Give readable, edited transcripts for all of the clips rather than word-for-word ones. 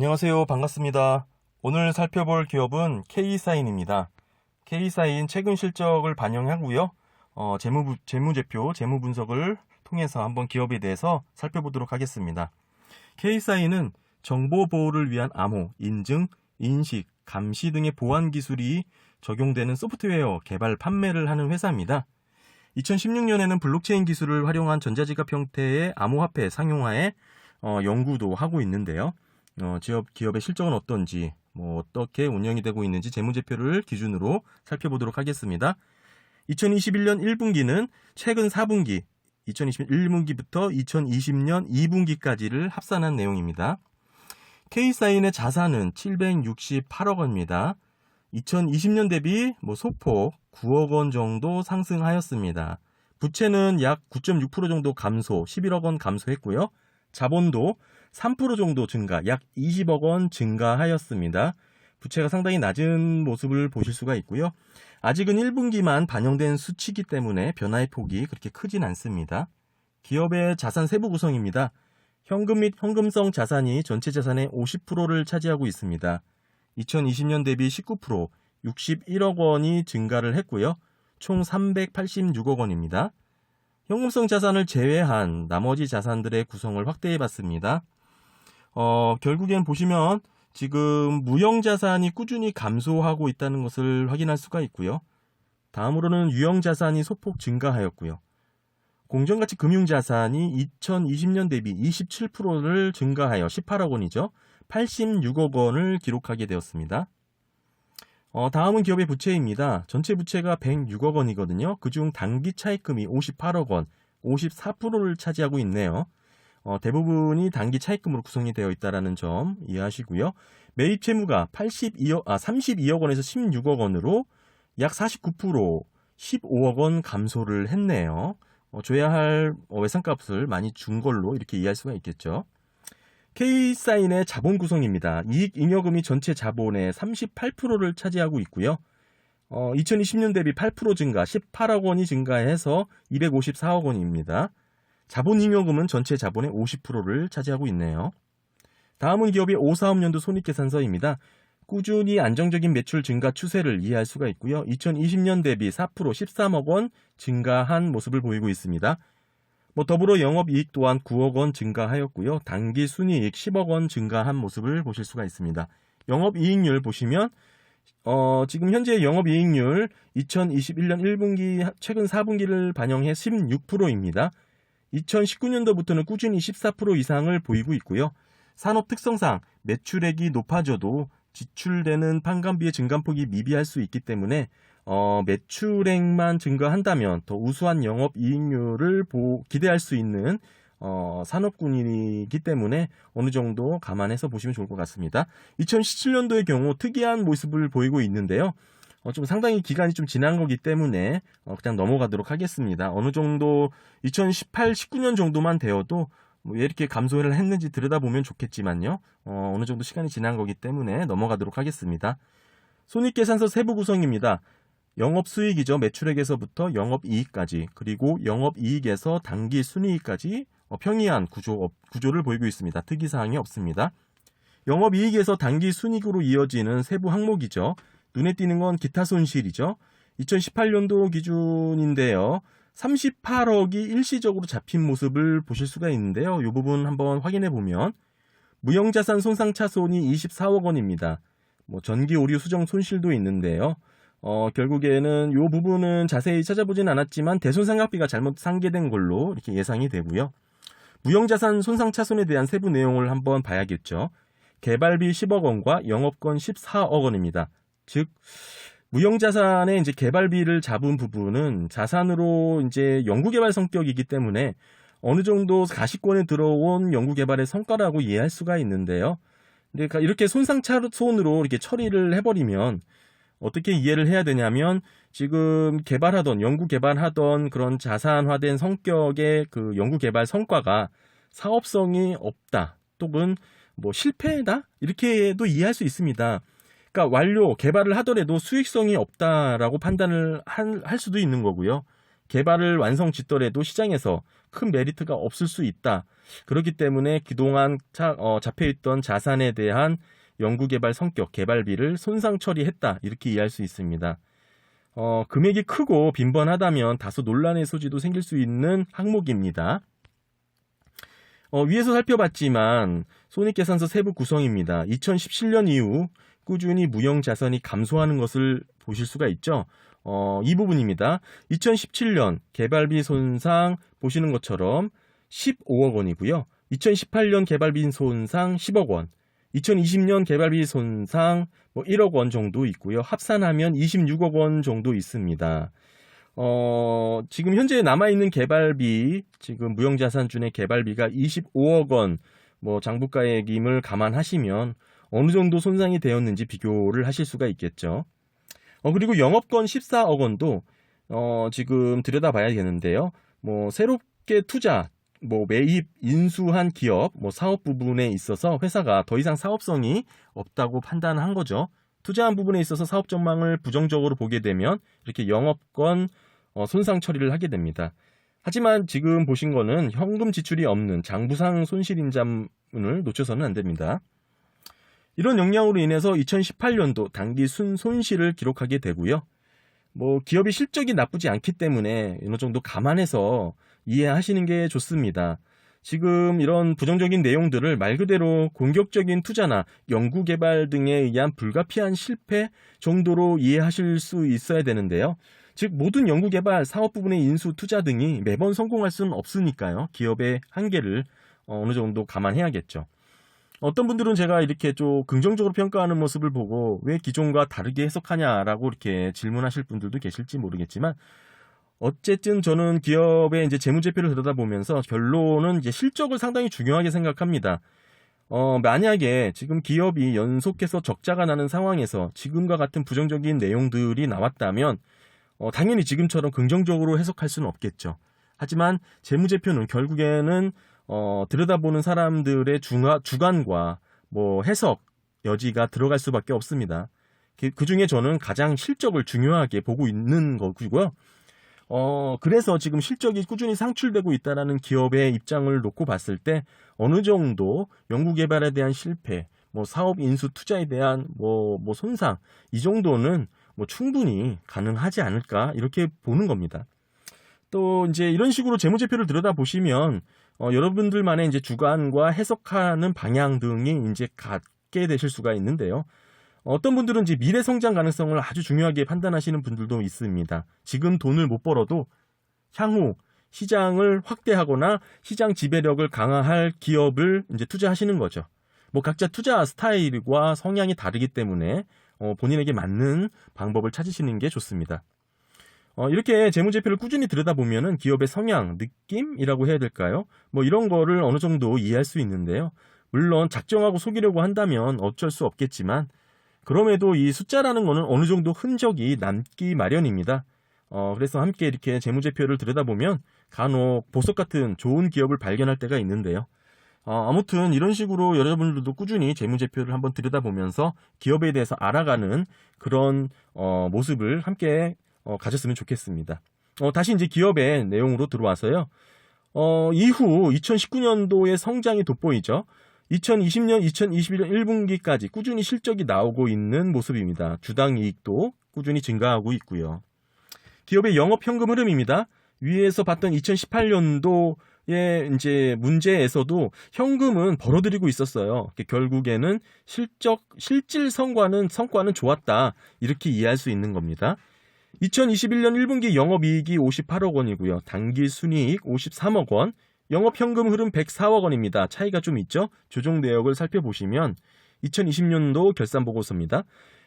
안녕하세요. 반갑습니다. 오늘 살펴볼 기업은 K사인입니다. K사인 최근 실적을 반영하고요. 재무제표, 재무분석을 통해서 한번 기업에 대해서 살펴보도록 하겠습니다. K사인은 정보보호를 위한 암호, 인증, 인식, 감시 등의 보안 기술이 적용되는 소프트웨어 개발 판매를 하는 회사입니다. 2016년에는 블록체인 기술을 활용한 전자지갑 형태의 암호화폐 상용화에 연구도 하고 있는데요. 기업의 실적은 어떤지, 어떻게 운영이 되고 있는지 재무제표를 기준으로 살펴보도록 하겠습니다. 2021년 1분기는 최근 4분기, 2021분기부터 2020년 2분기까지를 합산한 내용입니다. K사인의 자산은 768억 원입니다. 2020년 대비 소폭 9억 원 정도 상승하였습니다. 부채는 약 9.6% 정도 감소, 11억 원 감소했고요. 자본도 3% 정도 증가, 약 20억 원 증가하였습니다. 부채가 상당히 낮은 모습을 보실 수가 있고요. 아직은 1분기만 반영된 수치이기 때문에 변화의 폭이 그렇게 크진 않습니다. 기업의 자산 세부 구성입니다. 현금 및 현금성 자산이 전체 자산의 50%를 차지하고 있습니다. 2020년 대비 19%, 61억 원이 증가를 했고요. 총 386억 원입니다. 현금성 자산을 제외한 나머지 자산들의 구성을 확대해 봤습니다. 결국엔 보시면 지금 무형자산이 꾸준히 감소하고 있다는 것을 확인할 수가 있고요. 다음으로는 유형자산이 소폭 증가하였고요. 공정가치 금융자산이 2020년 대비 27%를 증가하여 18억 원이죠. 86억 원을 기록하게 되었습니다. 다음은 기업의 부채입니다. 전체 부채가 106억 원이거든요. 그중 단기 차입금이 58억 원, 54%를 차지하고 있네요. 대부분이 단기 차입금으로 구성이 되어 있다는 점 이해하시고요. 매입 채무가 32억 원에서 16억 원으로 약 49%, 15억 원 감소를 했네요. 줘야 할 외상값을 많이 준 걸로 이렇게 이해할 수가 있겠죠. K사인의 자본 구성입니다. 이익잉여금이 전체 자본의 38%를 차지하고 있고요. 2020년 대비 8% 증가, 18억 원이 증가해서 254억 원입니다. 자본잉여금은 전체 자본의 50%를 차지하고 있네요. 다음은 기업의 5사업년도 손익계산서입니다. 꾸준히 안정적인 매출 증가 추세를 이해할 수가 있고요. 2020년 대비 4%, 13억 원 증가한 모습을 보이고 있습니다. 더불어 영업이익 또한 9억 원 증가하였고요. 단기 순이익 10억 원 증가한 모습을 보실 수가 있습니다. 영업이익률 보시면 지금 현재 영업이익률 2021년 1분기 최근 4분기를 반영해 16%입니다. 2019년도부터는 꾸준히 14% 이상을 보이고 있고요. 산업 특성상 매출액이 높아져도 지출되는 판관비의 증감폭이 미비할 수 있기 때문에 매출액만 증가한다면 더 우수한 영업이익률을 기대할 수 있는 산업군이기 때문에 어느 정도 감안해서 보시면 좋을 것 같습니다. 2017년도의 경우 특이한 모습을 보이고 있는데요. 좀 상당히 기간이 좀 지난 거기 때문에 그냥 넘어가도록 하겠습니다. 어느 정도 2018, 19년 정도만 되어도 왜 이렇게 감소를 했는지 들여다보면 좋겠지만요. 어느 정도 시간이 지난 거기 때문에 넘어가도록 하겠습니다. 손익계산서 세부 구성입니다. 영업수익이죠. 매출액에서부터 영업이익까지, 그리고 영업이익에서 단기 순이익까지 평이한 구조를 보이고 있습니다. 특이사항이 없습니다. 영업이익에서 단기 순이익으로 이어지는 세부 항목이죠. 눈에 띄는 건 기타 손실이죠. 2018년도 기준인데요. 38억이 일시적으로 잡힌 모습을 보실 수가 있는데요. 이 부분 한번 확인해 보면 무형자산 손상차손이 24억 원입니다. 전기 오류 수정 손실도 있는데요. 결국에는 이 부분은 자세히 찾아보진 않았지만 대손상각비가 잘못 상계된 걸로 이렇게 예상이 되고요. 무형자산 손상차손에 대한 세부 내용을 한번 봐야겠죠. 개발비 10억 원과 영업권 14억 원입니다. 즉 무형자산의 이제 개발비를 잡은 부분은 자산으로 이제 연구개발 성격이기 때문에 어느 정도 가시권에 들어온 연구개발의 성과라고 이해할 수가 있는데요. 그러니까 이렇게 손상차손으로 이렇게 처리를 해버리면 어떻게 이해를 해야 되냐면 지금 연구개발하던 그런 자산화된 성격의 그 연구개발 성과가 사업성이 없다 또는 실패다 이렇게도 이해할 수 있습니다. 그러니까 개발을 하더라도 수익성이 없다라고 판단을 할 수도 있는 거고요. 개발을 완성 짓더라도 시장에서 큰 메리트가 없을 수 있다. 그렇기 때문에 그동안 잡혀있던 자산에 대한 연구개발 성격, 개발비를 손상 처리했다. 이렇게 이해할 수 있습니다. 금액이 크고 빈번하다면 다소 논란의 소지도 생길 수 있는 항목입니다. 위에서 살펴봤지만 손익계산서 세부 구성입니다. 2017년 이후 꾸준히 무형자산이 감소하는 것을 보실 수가 있죠. 이 부분입니다. 2017년 개발비 손상 보시는 것처럼 15억 원이고요. 2018년 개발비 손상 10억 원, 2020년 개발비 손상 1억 원 정도 있고요. 합산하면 26억 원 정도 있습니다. 지금 현재 남아있는 개발비, 지금 무형자산준의 개발비가 25억 원, 장부가액임을 감안하시면 어느 정도 손상이 되었는지 비교를 하실 수가 있겠죠. 그리고 영업권 14억 원도 지금 들여다봐야겠는데요. 새롭게 투자, 매입, 인수한 기업, 사업 부분에 있어서 회사가 더 이상 사업성이 없다고 판단한 거죠. 투자한 부분에 있어서 사업 전망을 부정적으로 보게 되면 이렇게 영업권 손상 처리를 하게 됩니다. 하지만 지금 보신 거는 현금 지출이 없는 장부상 손실인자분을 놓쳐서는 안 됩니다. 이런 영향으로 인해서 2018년도 당기 순손실을 기록하게 되고요. 기업의 실적이 나쁘지 않기 때문에 어느 정도 감안해서 이해하시는 게 좋습니다. 지금 이런 부정적인 내용들을 말 그대로 공격적인 투자나 연구개발 등에 의한 불가피한 실패 정도로 이해하실 수 있어야 되는데요. 즉 모든 연구개발, 사업 부분의 인수, 투자 등이 매번 성공할 수는 없으니까요. 기업의 한계를 어느 정도 감안해야겠죠. 어떤 분들은 제가 이렇게 좀 긍정적으로 평가하는 모습을 보고 왜 기존과 다르게 해석하냐라고 이렇게 질문하실 분들도 계실지 모르겠지만, 어쨌든 저는 기업의 이제 재무제표를 들여다보면서 결론은 이제 실적을 상당히 중요하게 생각합니다. 만약에 지금 기업이 연속해서 적자가 나는 상황에서 지금과 같은 부정적인 내용들이 나왔다면 당연히 지금처럼 긍정적으로 해석할 수는 없겠죠. 하지만 재무제표는 결국에는 들여다보는 사람들의 주관과 해석 여지가 들어갈 수밖에 없습니다. 그 중에 저는 가장 실적을 중요하게 보고 있는 거고요. 그래서 지금 실적이 꾸준히 상출되고 있다는 기업의 입장을 놓고 봤을 때 어느 정도 연구개발에 대한 실패, 사업 인수 투자에 대한 손상, 이 정도는 충분히 가능하지 않을까 이렇게 보는 겁니다. 또 이제 이런 식으로 재무제표를 들여다보시면 여러분들만의 이제 주관과 해석하는 방향 등이 이제 갖게 되실 수가 있는데요. 어떤 분들은 이제 미래 성장 가능성을 아주 중요하게 판단하시는 분들도 있습니다. 지금 돈을 못 벌어도 향후 시장을 확대하거나 시장 지배력을 강화할 기업을 이제 투자하시는 거죠. 각자 투자 스타일과 성향이 다르기 때문에 본인에게 맞는 방법을 찾으시는 게 좋습니다. 이렇게 재무제표를 꾸준히 들여다보면은 기업의 성향, 느낌이라고 해야 될까요? 이런 거를 어느 정도 이해할 수 있는데요. 물론 작정하고 속이려고 한다면 어쩔 수 없겠지만, 그럼에도 이 숫자라는 거는 어느 정도 흔적이 남기 마련입니다. 그래서 함께 이렇게 재무제표를 들여다보면 간혹 보석 같은 좋은 기업을 발견할 때가 있는데요. 아무튼 이런 식으로 여러분들도 꾸준히 재무제표를 한번 들여다보면서 기업에 대해서 알아가는 그런 모습을 함께 가졌으면 좋겠습니다. 다시 이제 기업의 내용으로 들어와서요. 이후 2019년도의 성장이 돋보이죠. 2020년, 2021년 1분기까지 꾸준히 실적이 나오고 있는 모습입니다. 주당 이익도 꾸준히 증가하고 있고요. 기업의 영업 현금 흐름입니다. 위에서 봤던 2018년도의 이제 문제에서도 현금은 벌어들이고 있었어요. 결국에는 실질 성과는 좋았다. 이렇게 이해할 수 있는 겁니다. 2021년 1분기 영업이익이 58억 원이고요. 당기 순이익 53억 원, 영업현금 흐름 104억 원입니다. 차이가 좀 있죠? 조정 내역을 살펴보시면 2020년도 결산보고서입니다.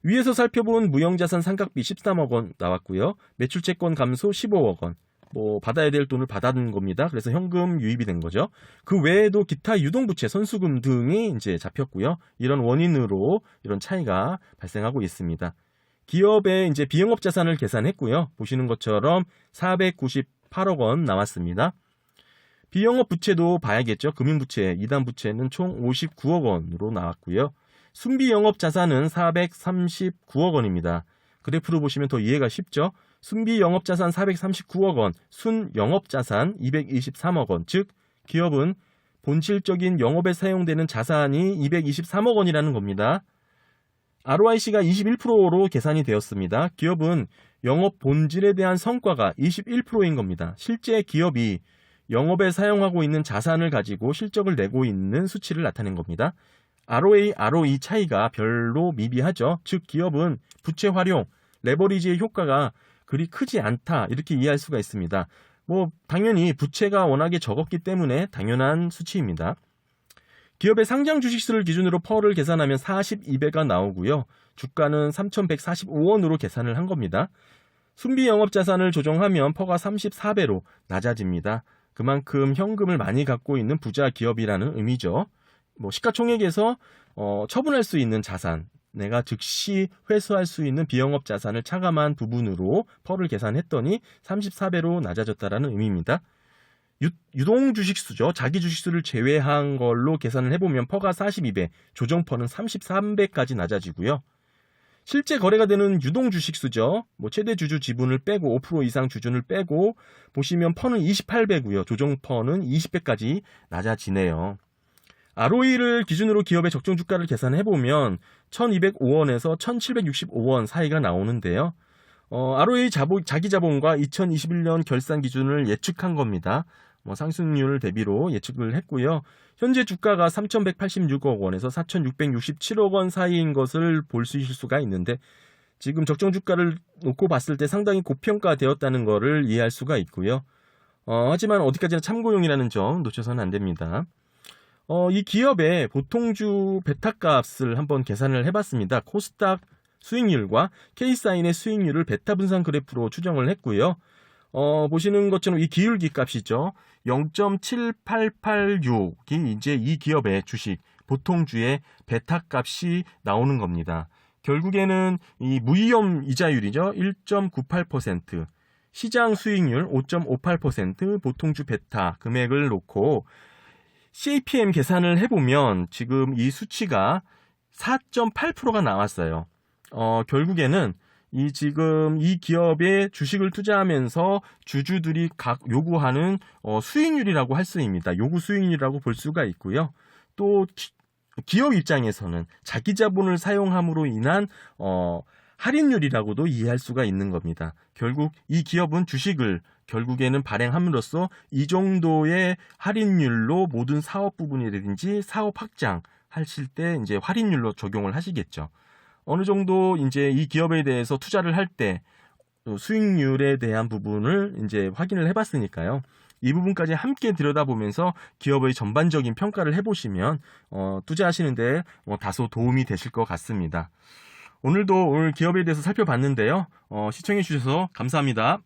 위에서 살펴본 무형자산 상각비 13억 원 나왔고요. 매출채권 감소 15억 원. 받아야 될 돈을 받은 겁니다. 그래서 현금 유입이 된 거죠. 그 외에도 기타 유동부채, 선수금 등이 이제 잡혔고요. 이런 원인으로 이런 차이가 발생하고 있습니다. 기업의 이제 비영업 자산을 계산했고요. 보시는 것처럼 498억 원 나왔습니다. 비영업 부채도 봐야겠죠. 금융부채, 2단 부채는 총 59억 원으로 나왔고요. 순비영업 자산은 439억 원입니다. 그래프로 보시면 더 이해가 쉽죠. 순비 영업자산 439억 원, 순 영업자산 223억 원, 즉 기업은 본질적인 영업에 사용되는 자산이 223억 원이라는 겁니다. ROIC가 21%로 계산이 되었습니다. 기업은 영업 본질에 대한 성과가 21%인 겁니다. 실제 기업이 영업에 사용하고 있는 자산을 가지고 실적을 내고 있는 수치를 나타낸 겁니다. ROA, ROE 차이가 별로 미비하죠. 즉 기업은 부채 활용, 레버리지의 효과가 그리 크지 않다 이렇게 이해할 수가 있습니다. 당연히 부채가 워낙에 적었기 때문에 당연한 수치입니다. 기업의 상장 주식수를 기준으로 퍼를 계산하면 42배가 나오고요. 주가는 3,145원으로 계산을 한 겁니다. 순비 영업자산을 조정하면 퍼가 34배로 낮아집니다. 그만큼 현금을 많이 갖고 있는 부자 기업이라는 의미죠. 시가총액에서 처분할 수 있는 자산, 내가 즉시 회수할 수 있는 비영업 자산을 차감한 부분으로 퍼를 계산했더니 34배로 낮아졌다는 의미입니다. 유동 주식수죠. 자기 주식수를 제외한 걸로 계산을 해보면 퍼가 42배, 조정 퍼는 33배까지 낮아지고요. 실제 거래가 되는 유동 주식수죠. 최대 주주 지분을 빼고 5% 이상 주주를 빼고 보시면 퍼는 28배고요. 조정 퍼는 20배까지 낮아지네요. ROE를 기준으로 기업의 적정 주가를 계산해보면 1205원에서 1765원 사이가 나오는데요. ROE 자기 자본과 2021년 결산 기준을 예측한 겁니다. 상승률 대비로 예측을 했고요. 현재 주가가 3,186억 원에서 4,667억 원 사이인 것을 볼 수 있을 수가 있는데 지금 적정 주가를 놓고 봤을 때 상당히 고평가되었다는 것을 이해할 수가 있고요. 하지만 어디까지나 참고용이라는 점 놓쳐서는 안 됩니다. 이 기업의 보통주 베타값을 한번 계산을 해봤습니다. 코스닥 수익률과 K사인의 수익률을 베타 분산 그래프로 추정을 했고요. 보시는 것처럼 이 기울기 값이죠. 0.7886이 이제 이 기업의 주식, 보통주의 베타 값이 나오는 겁니다. 결국에는 이 무위험 이자율이죠. 1.98%, 시장 수익률 5.58%, 보통주 베타 금액을 놓고 CAPM 계산을 해보면 지금 이 수치가 4.8%가 나왔어요. 결국에는 지금 이 기업의 주식을 투자하면서 주주들이 각 요구하는 수익률이라고 할 수 있습니다. 요구 수익률이라고 볼 수가 있고요. 또 기업 입장에서는 자기 자본을 사용함으로 인한 할인율이라고도 이해할 수가 있는 겁니다. 결국 이 기업은 주식을 결국에는 발행함으로써 이 정도의 할인율로 모든 사업 부분이라든지 사업 확장 하실 때 이제 할인율로 적용을 하시겠죠. 어느 정도 이제 이 기업에 대해서 투자를 할 때 수익률에 대한 부분을 이제 확인을 해봤으니까요. 이 부분까지 함께 들여다보면서 기업의 전반적인 평가를 해보시면 투자하시는데 다소 도움이 되실 것 같습니다. 오늘 기업에 대해서 살펴봤는데요. 시청해 주셔서 감사합니다.